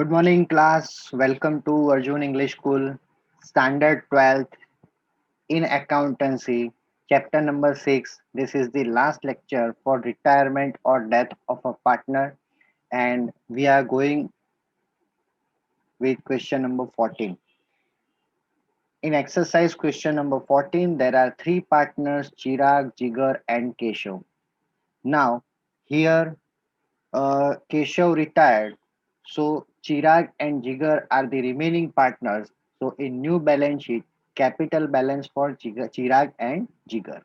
Good morning, class. Welcome to Arjun English School, Standard 12th in Accountancy, Chapter number 6. This is the last lecture for retirement or death of a partner, and we are going with question number 14. In exercise question number 14, there are three partners Chirag, Jigar, and Keshav. Now, here Keshav retired, so Chirag and Jigar are the remaining partners. So in new balance sheet, capital balance for Chirag and Jigar.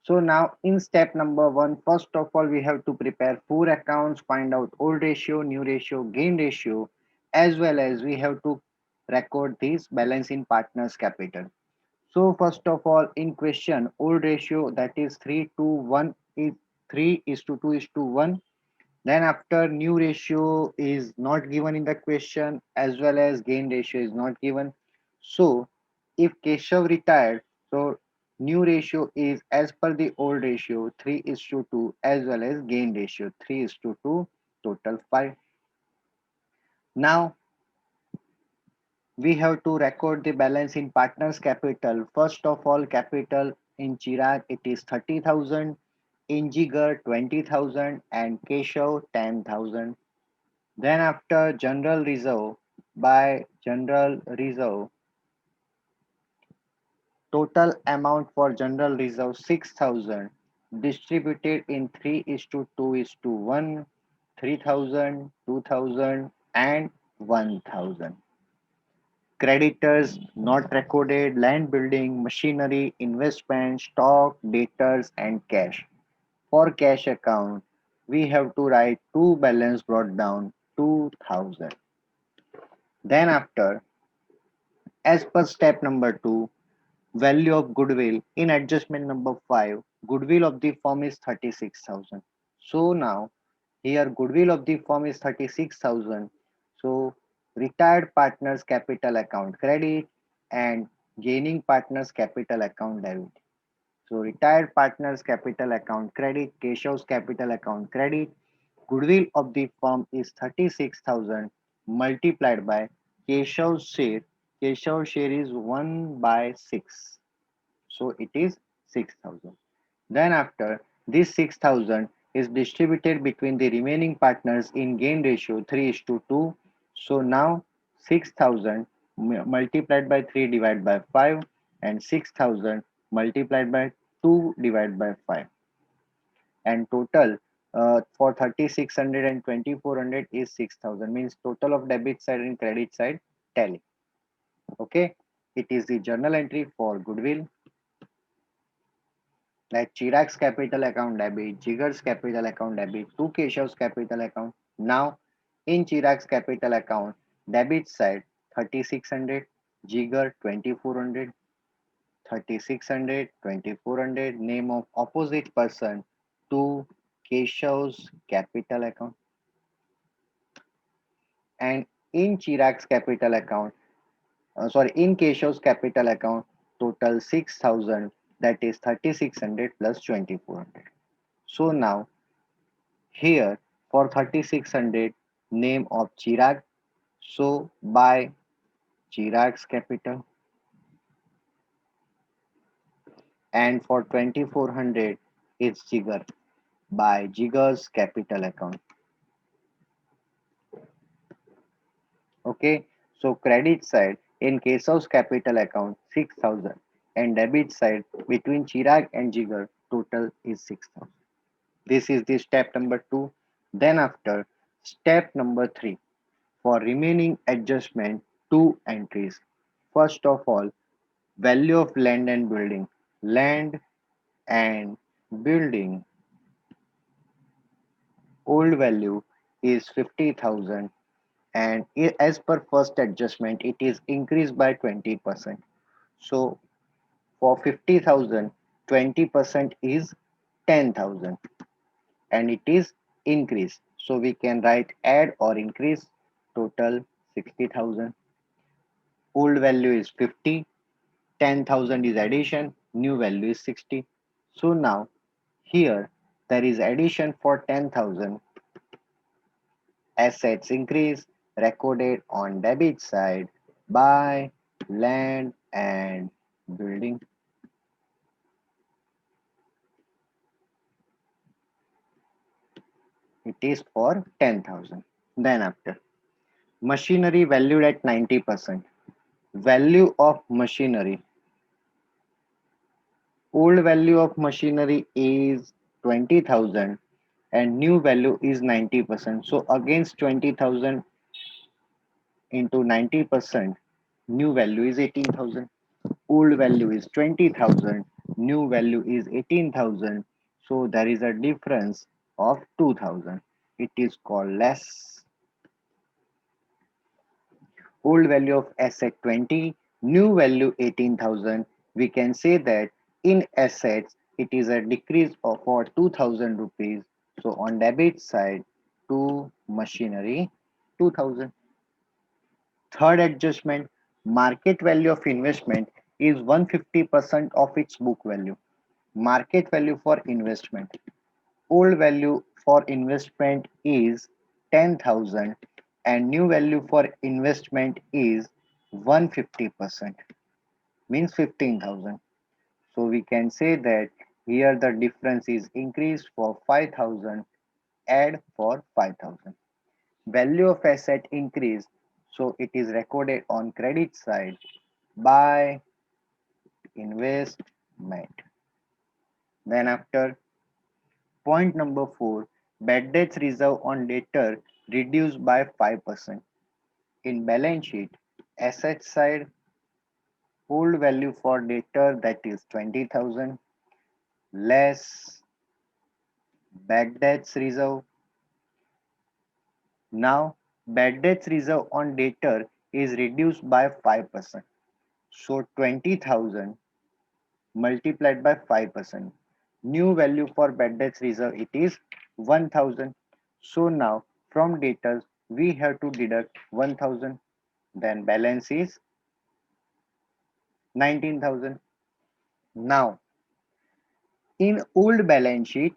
So now in step number one, first of all, we have to prepare four accounts, find out old ratio, new ratio, gain ratio, as well as we have to record this balance in partners capital. So first of all, in question, old ratio that is 3 to 1 is 3 is to 2 is to 1. Then after new ratio is not given in the question as well as gain ratio is not given. So if Keshav retired, so new ratio is as per the old ratio 3 is to 2 as well as gain ratio 3 is to 2, total 5. Now we have to record the balance in partners capital. First of all, capital in Chirag it is 30,000, in Jigar 20,000 and Keshav 10,000. Then after general reserve, by general reserve, total amount for general reserve 6,000 distributed in 3 is to 2 is to 1, 3,000, 2,000 and 1,000. Creditors not recorded, land building, machinery, investment, stock, debtors and cash. For cash account, we have to write two balance brought down 2,000. Then after, as per step number 2, value of goodwill in adjustment number 5, goodwill of the firm is 36,000. So now here goodwill of the firm is 36,000. So retired partners capital account credit and gaining partners capital account debit. So retired partners capital account credit, Keshav's capital account credit, goodwill of the firm is 36,000 multiplied by Keshav's share. Keshav's share is 1 by 6. So it is 6,000. Then after this 6,000 is distributed between the remaining partners in gain ratio 3 is to 2. So now 6,000 multiplied by 3 divided by 5 and 6,000 multiplied by 2 divided by 5 and total for 3600 and 2400 is 6,000, means total of debit side and credit side tally. Okay, it is the journal entry for goodwill, like Chirag's capital account debit, Jigar's capital account debit, to Keshav's capital account. Now, in Chirag's capital account, debit side 3600, Jigar 2400, 3600, 2400, name of opposite person to Keshav's capital account. And in Chirag's capital account, in Keshav's capital account, total 6,000, that is 3600 plus 2400. So now here for 3600 name of Chirag, so by Chirag's capital, and for 2400 it's Jigar by Jigar's capital account. Okay, so credit side in Keshav's capital account 6,000 and debit side between Chirag and Jigar total is 6,000. This is the step number 2. Then after step number 3, for remaining adjustment, two entries. First of all, value of land and building. Land and building old value is 50,000 and as per first adjustment it is increased by 20%. So for 50,000, 20% is 10,000 and it is increased. So we can write add or increase, total 60,000. Old value is 50, 10,000 is addition, new value is 60. So now here there is addition for 10,000, assets increase, recorded on debit side by land and building. It is for 10,000. Then after machinery valued at 90%. Value of machinery. Old value of machinery is 20,000 and new value is 90%. So against 20,000 into 90%, new value is 18,000. Old value is 20,000, new value is 18,000. So there is a difference of 2,000. It is called less. Old value of asset 20, new value 18,000. We can say that in assets it is a decrease of for 2,000 rupees. So on debit side to machinery 2,000. Third adjustment, market value of investment is 150% of its book value. Market value for investment. Old value for investment is 10,000 and new value for investment is 150%, means 15,000. So we can say that here the difference is increased for 5,000, add for 5,000. Value of asset increase, so it is recorded on credit side by investment. Then after point number 4, bad debts reserve on debtor reduced by 5%. In balance sheet, asset side, old value for debtor that is 20,000 less bad debts reserve. Now, bad debts reserve on debtor is reduced by 5%. So 20,000 multiplied by 5%. New value for bad debts reserve it is 1,000. So now from debtors we have to deduct 1,000. Then balance is 19,000. Now in old balance sheet,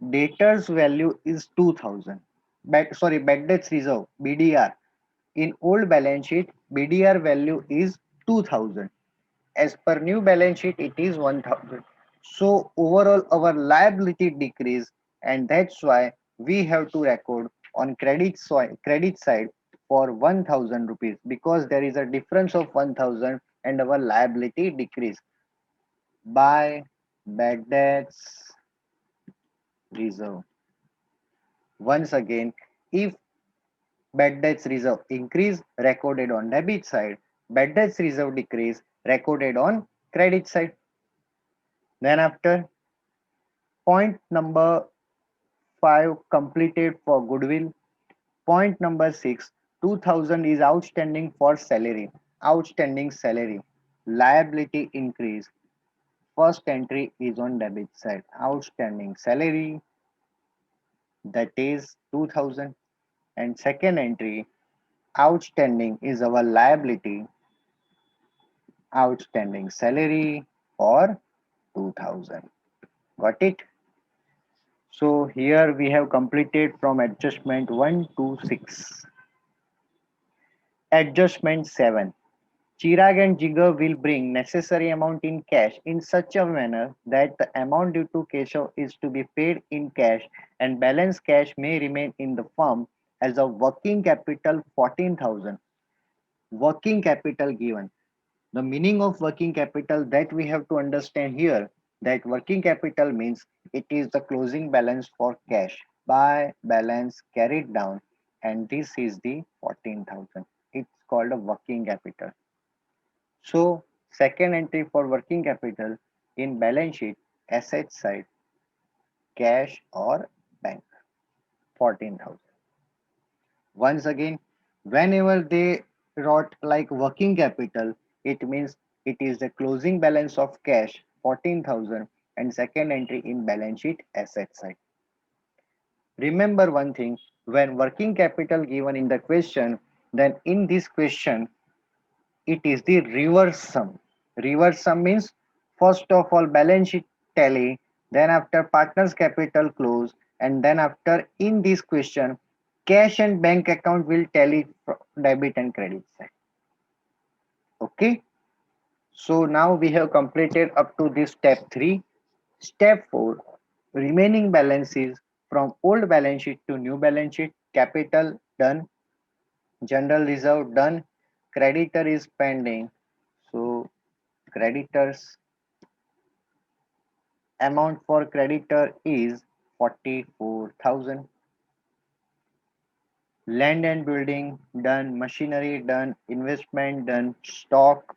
debtors value is 2,000. Bad debts reserve BDR. In old balance sheet, BDR value is 2,000. As per new balance sheet, it is 1,000. So overall, our liability decrease, and that's why we have to record on credit side for 1,000 rupees because there is a difference of 1,000 and our liability decrease by bad debts reserve. Once again, if bad debts reserve increase recorded on debit side, bad debts reserve decrease recorded on credit side. Then after point number 5 completed for goodwill. Point number 6, 2,000 is outstanding for salary. Outstanding salary. Liability increase. First entry is on debit side. Outstanding salary that is 2,000 and second entry outstanding is our liability. Outstanding salary for 2,000. Got it? So here we have completed from adjustment 1 to 6. Adjustment 7. Chirag and Jigar will bring necessary amount in cash in such a manner that the amount due to Keshav is to be paid in cash and balance cash may remain in the firm as a working capital 14,000. Working capital given. The meaning of working capital that we have to understand here that working capital means it is the closing balance for cash by balance carried down and this is the 14,000. It's called a working capital. So second entry for working capital in balance sheet asset side cash or bank 14,000. Once again whenever they wrote like working capital it means it is the closing balance of cash 14,000 and second entry in balance sheet asset side. Remember one thing when working capital given in the question then in this question it is the reverse sum. Reverse sum means first of all balance sheet tally, then after partners capital close, and then after in this question Cash and bank account will tally debit and credit side. Okay. So now we have completed up to this step 3. Step 4. Remaining balances from old balance sheet to new balance sheet. Capital done. General reserve done. Creditor is pending. So creditors amount for creditor is 44,000. Land and building done. Machinery done. Investment done. Stock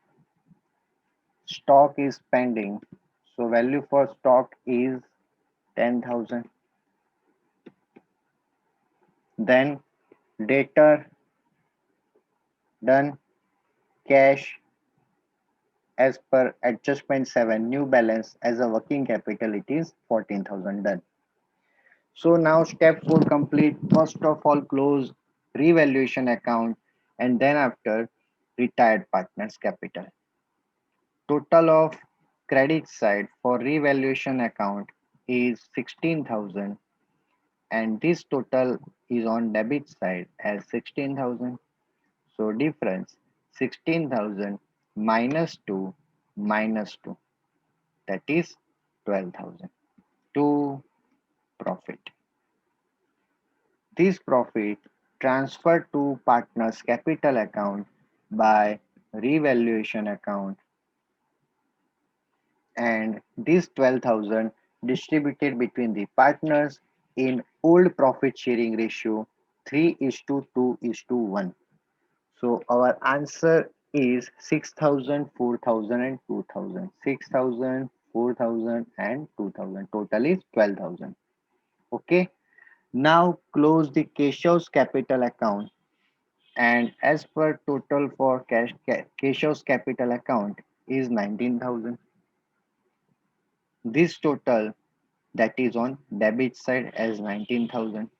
is pending. So value for stock is 10,000. Then debtor done. Cash as per adjustment 7 new balance as a working capital it is 14,000 done. So now step 4 complete. First of all close revaluation account and then after retired partners capital. Total of credit side for revaluation account is 16,000 and this total is on debit side as 16,000. So difference 16,000 minus 2 that is 12,000 to profit. This profit transferred to partners capital account by revaluation account and this 12,000 distributed between the partners in old profit sharing ratio 3 is to 2 is to 1. So our answer is 6,000, 4,000 and 2,000. 6,000, 4,000 and 2,000. Total is 12,000. Okay. Now close the Keshav's capital account and as per total for Keshav's capital account is 19,000. This total that is on debit side as 19,000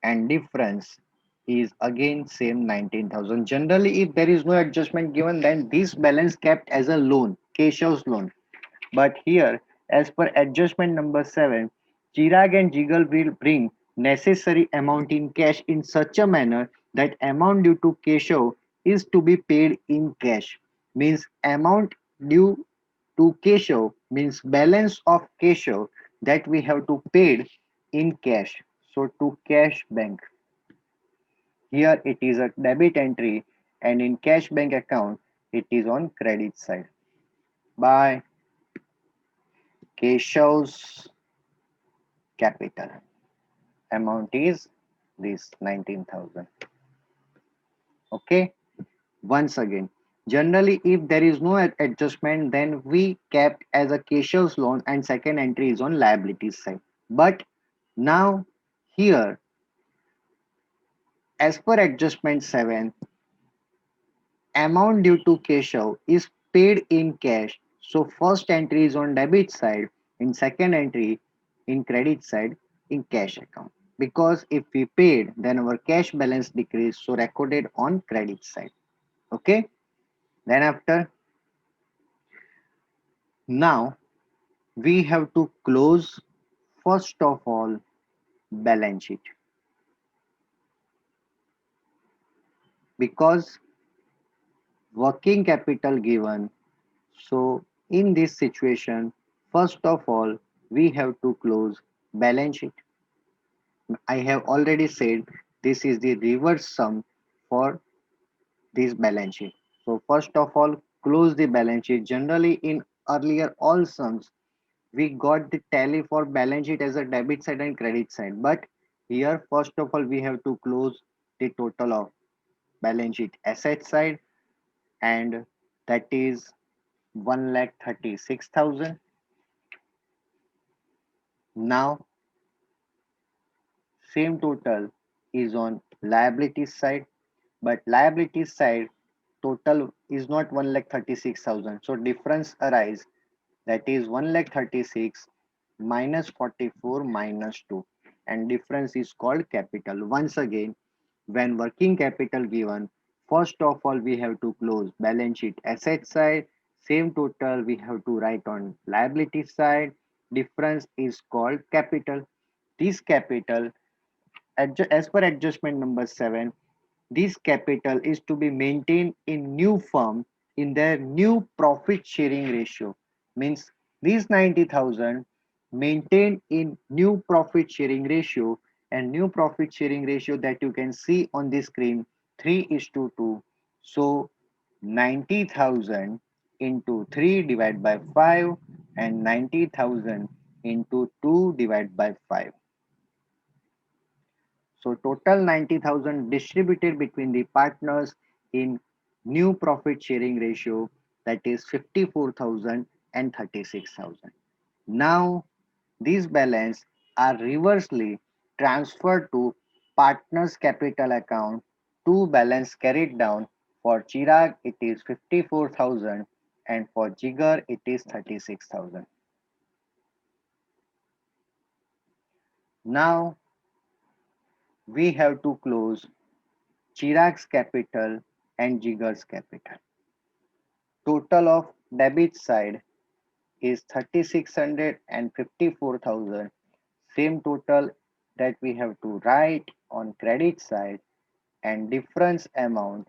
and difference is again same 19,000. Generally, if there is no adjustment given, then this balance kept as a loan, Keshav's loan. But here, as per adjustment number 7, Chirag and Jigal will bring necessary amount in cash in such a manner that amount due to Keshav is to be paid in cash. Means amount due to Keshav means balance of Keshav that we have to paid in cash. So to cash bank. Here it is a debit entry and in cash bank account it is on credit side. By Keshav's capital. Amount is this 19,000. Okay. Once again, generally if there is no adjustment then we kept as a Keshav's loan and second entry is on liabilities side. But now here as per adjustment 7 amount due to Keshav is paid in cash. So first entry is on debit side, in second entry in credit side in cash account. Because if we paid, then our cash balance decreased, so recorded on credit side. Okay. Then after now we have to close first of all balance sheet because working capital given. So in this situation, first of all, we have to close balance sheet. I have already said this is the reverse sum for this balance sheet. So first of all, close the balance sheet. Generally in earlier all sums, we got the tally for balance sheet as a debit side and credit side. But here, first of all, we have to close the total of balance sheet asset side and that is 1,36,000. Now, same total is on liability side, but liability side total is not 1,36,000. So difference arise that is 1,36,000 minus 44 minus 2 and difference is called capital. Once again, when working capital given, first of all we have to close balance sheet asset side, same total we have to write on liability side, difference is called capital. This capital As per adjustment number 7, this capital is to be maintained in new firm in their new profit sharing ratio. Means these 90,000 maintained in new profit sharing ratio, and new profit sharing ratio that you can see on the screen 3 is to 2. So 90,000 into 3 divided by 5 and 90,000 into 2 divided by 5. So total 90,000 distributed between the partners in new profit sharing ratio, that is 54,000 and 36,000. Now these balance are reversely transferred to partners capital account to balance carried down. For Chirag it is 54,000 and for Jigar it is 36,000. Now we have to close Chirag's capital and Jigar's capital. Total of debit side is 3600 and 54,000. Same total that we have to write on credit side, and difference amount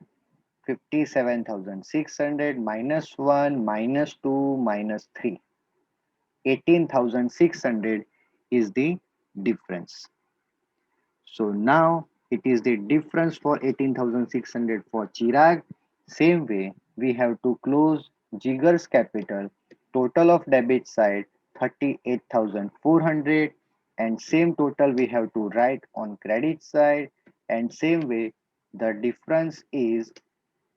57,600 minus 1 minus 2 minus 3. 18,600 is the difference. So now it is the difference for 18,600 for Chirag. Same way, we have to close Jigar's capital. Total of debit side 38,400, and same total we have to write on credit side, and same way the difference is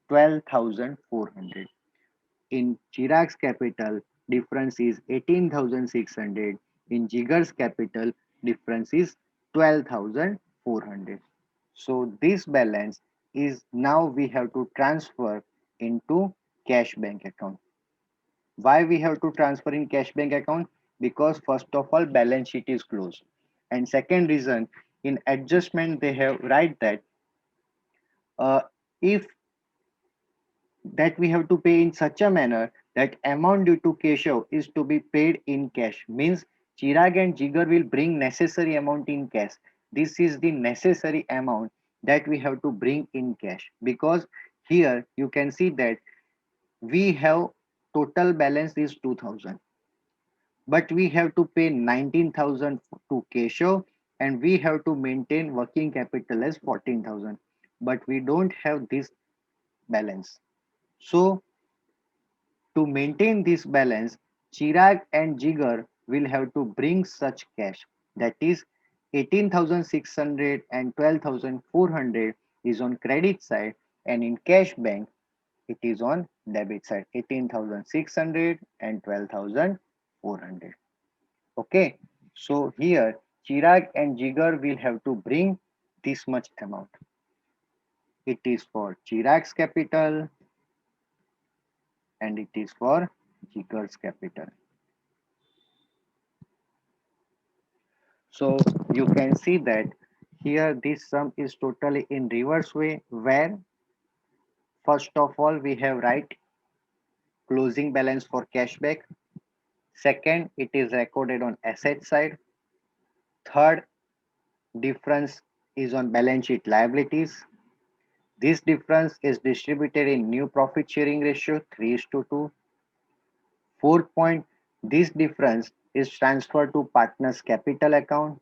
12,400. In Chirag's capital, difference is 18,600. In Jigar's capital, difference is 12,400. So this balance is now we have to transfer into cash bank account. Why we have to transfer in cash bank account? Because first of all, balance sheet is closed. And second reason, in adjustment, they have write that if that we have to pay in such a manner that amount due to Keshav is to be paid in cash. Means Chirag and Jigar will bring necessary amount in cash. This is the necessary amount that we have to bring in cash, because here you can see that we have total balance is 2000, but we have to pay 19,000 to Keshav, and we have to maintain working capital as 14,000, but we don't have this balance. So to maintain this balance, Chirag and Jigar will have to bring such cash. That is 18,600 and 12,400 is on credit side, and in cash bank it is on debit side, 18,600 and 12,400. Okay, so here Chirag and Jigar will have to bring this much amount. It is for Chirag's capital and it is for Jigar's capital. So you can see that here this sum is totally in reverse way, where first of all we have write closing balance for cashback. Second, it is recorded on asset side. Third, difference is on balance sheet liabilities. This difference is distributed in new profit sharing ratio 3 is to 2. Fourth point, this difference is transferred to partners capital account.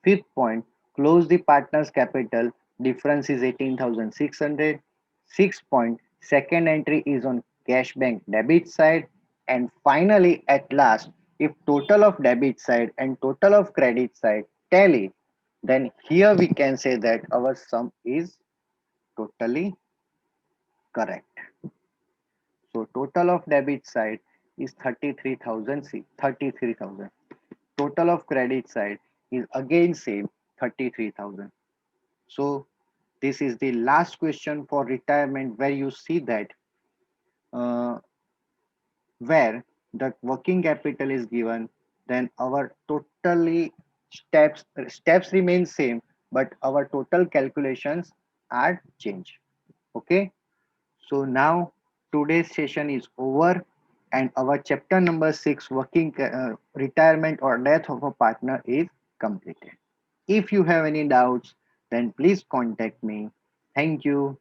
Fifth point, close the partner's capital, difference is 18,600. Sixth point, second entry is on cash bank debit side. And finally, at last, if total of debit side and total of credit side tally, then here we can say that our sum is totally correct. So total of debit side is 33,000. 33,000. Total of credit side is again same 33,000. So this is the last question for retirement, where you see that uh, where the working capital is given, then our totally steps remain same, but our total calculations are changed. Okay, so now today's session is over, and our chapter number 6, retirement or death of a partner, is completed. If you have any doubts, then please contact me. Thank you.